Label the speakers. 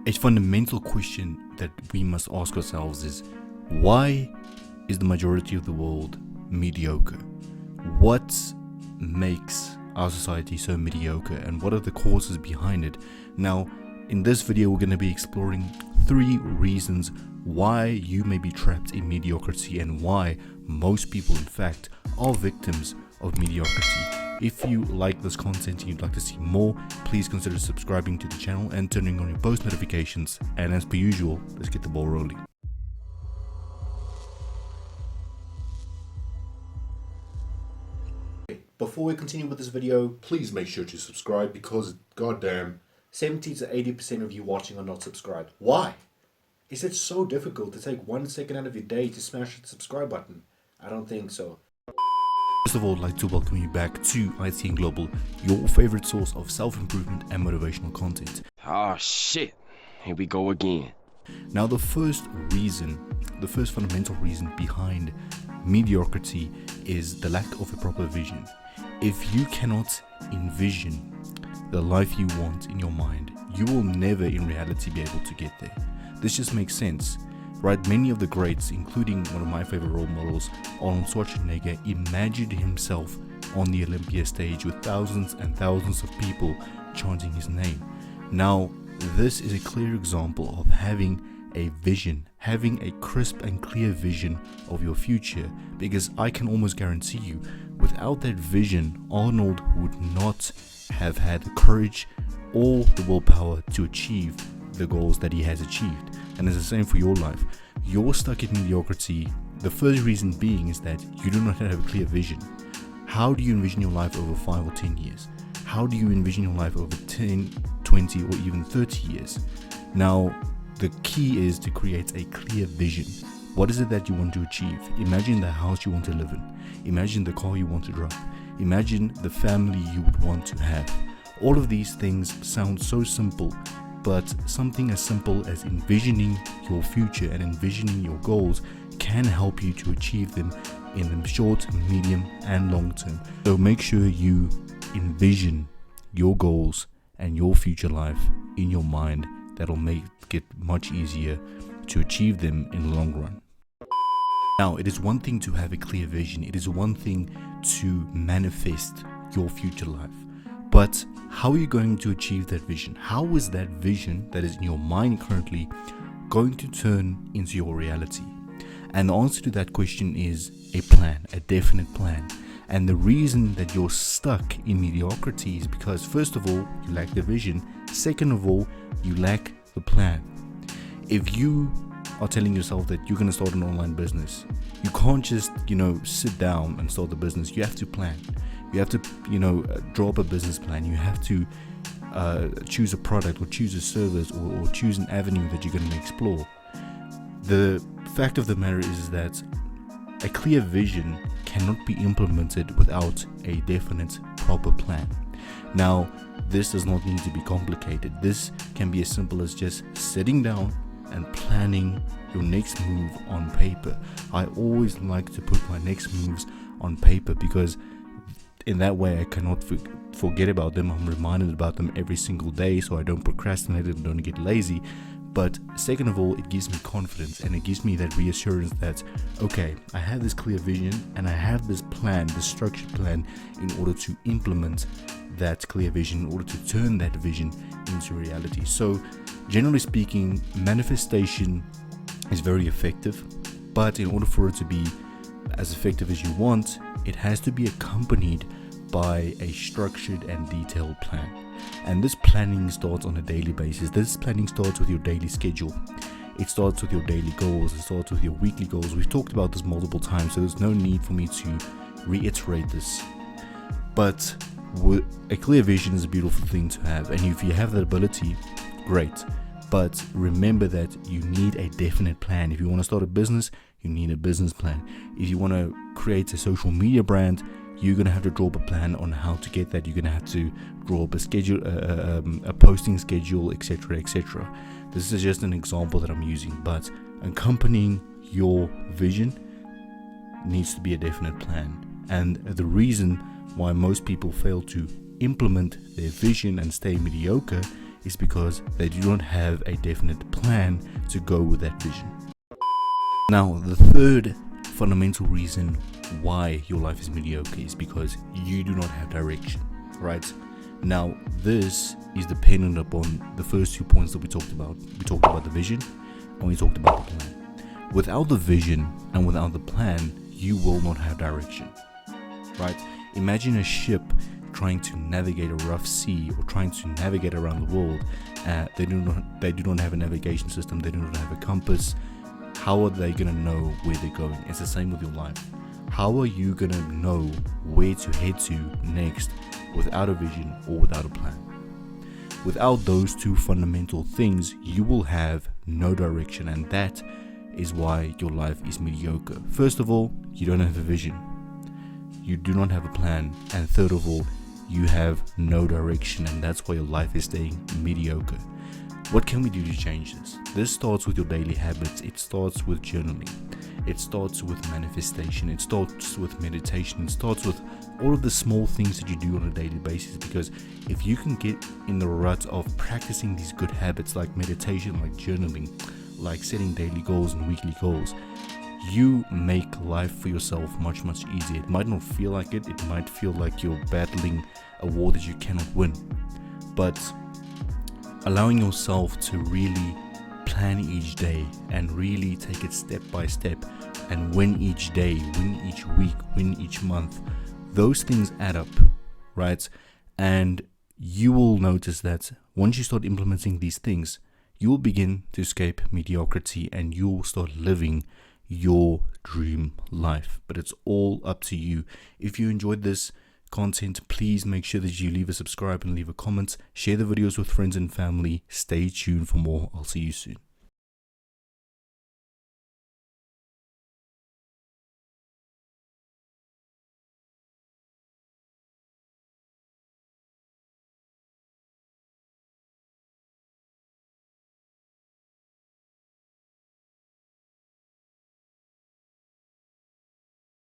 Speaker 1: A fundamental question that we must ask ourselves is, why is the majority of the world mediocre? What makes our society so mediocre, and what are the causes behind it? Now, in this video, we're going to be exploring 3 reasons why you may be trapped in mediocrity and why most people, in fact, are victims of mediocrity. If you like this content and you'd like to see more, please consider subscribing to the channel and turning on your post notifications. And as per usual, let's get the ball rolling.
Speaker 2: Before we continue with this video, please make sure to subscribe because goddamn 70 to 80% of you watching are not subscribed. Why? Is it so difficult to take 1 second out of your day to smash the subscribe button? I don't think so.
Speaker 1: First of all, I'd like to welcome you back to IT and Global, your favorite source of self-improvement and motivational content.
Speaker 3: Oh shit, here we go again.
Speaker 1: Now, the first fundamental reason behind mediocrity is the lack of a proper vision. If you cannot envision the life you want in your mind, you will never in reality be able to get there. This just makes sense, right? Many of the greats, including one of my favorite role models, Arnold Schwarzenegger, imagined himself on the Olympia stage with thousands and thousands of people chanting his name. Now, this is a clear example of having a vision, having a crisp and clear vision of your future, because I can almost guarantee you, without that vision, Arnold would not have had the courage or the willpower to achieve the goals that he has achieved. And it's the same for your life. You're stuck in mediocrity. The first reason being is that you do not have a clear vision. How do you envision your life over 5 or 10 years? How do you envision your life over 10, 20 or even 30 years? Now, the key is to create a clear vision. What is it that you want to achieve? Imagine the house you want to live in. Imagine the car you want to drive. Imagine the family you would want to have. All of these things sound so simple, but something as simple as envisioning your future and envisioning your goals can help you to achieve them in the short, medium, and long term. So make sure you envision your goals and your future life in your mind. That'll make it much easier to achieve them in the long run. Now, it is one thing to have a clear vision. It is one thing to manifest your future life. But how are you going to achieve that vision? How is that vision that is in your mind currently going to turn into your reality? And the answer to that question is a plan, a definite plan. And the reason that you're stuck in mediocrity is because, first of all, you lack the vision. Second of all, you lack the plan. If you are telling yourself that you're going to start an online business, you can't just, sit down and start the business. You have to plan. You have to, draw up a business plan. You have to choose a product or choose a service or choose an avenue that you're going to explore. The fact of the matter is that a clear vision cannot be implemented without a definite, proper plan. Now, this does not need to be complicated. This can be as simple as just sitting down and planning your next move on paper. I always like to put my next moves on paper because in that way I cannot forget about them. I'm reminded about them every single day so I don't procrastinate and don't get lazy. But second of all, it gives me confidence and it gives me that reassurance that, okay, I have this clear vision and I have this plan, this structured plan in order to implement that clear vision, in order to turn that vision into reality. So generally speaking, manifestation is very effective, but in order for it to be as effective as you want, it has to be accompanied by a structured and detailed plan. And this planning starts on a daily basis. This planning starts with your daily schedule. It starts with your daily goals. It starts with your weekly goals. We've talked about this multiple times, so there's no need for me to reiterate this. But a clear vision is a beautiful thing to have. And if you have that ability, great. But remember that you need a definite plan. If you want to start a business, you need a business plan. If you want to create a social media brand, you're going to have to draw up a plan on how to get that. You're going to have to draw up a schedule, a posting schedule, etc., etc. This is just an example that I'm using, but accompanying your vision needs to be a definite plan. And the reason why most people fail to implement their vision and stay mediocre is because they do not have a definite plan to go with that vision. Now, the third fundamental reason why your life is mediocre is because you do not have direction, right? Now, this is dependent upon the first 2 points that we talked about. We talked about the vision and we talked about the plan. Without the vision and without the plan, you will not have direction, right? Imagine a ship trying to navigate a rough sea or trying to navigate around the world. They do not have a navigation system. They do not have a compass. How are they going to know where they're going? It's the same with your life. How are you going to know where to head to next without a vision or without a plan? Without those two fundamental things, you will have no direction, and that is why your life is mediocre. First of all, you don't have a vision. You do not have a plan. And third of all, you have no direction, and that's why your life is staying mediocre. What can we do to change this? This starts with your daily habits. It starts with journaling. It starts with manifestation. It starts with meditation. It starts with all of the small things that you do on a daily basis, because if you can get in the rut of practicing these good habits like meditation, like journaling, like setting daily goals and weekly goals, you make life for yourself much easier. It might not feel like it. It might feel like you're battling a war that you cannot win. But allowing yourself to really plan each day and really take it step by step and win each day, win each week, win each month, those things add up, right? And you will notice that once you start implementing these things, you will begin to escape mediocrity and you will start living your dream life. But it's all up to you. If you enjoyed this content, please make sure that you leave a subscribe and leave a comment. Share the videos with friends and family. Stay tuned for more. I'll see you soon.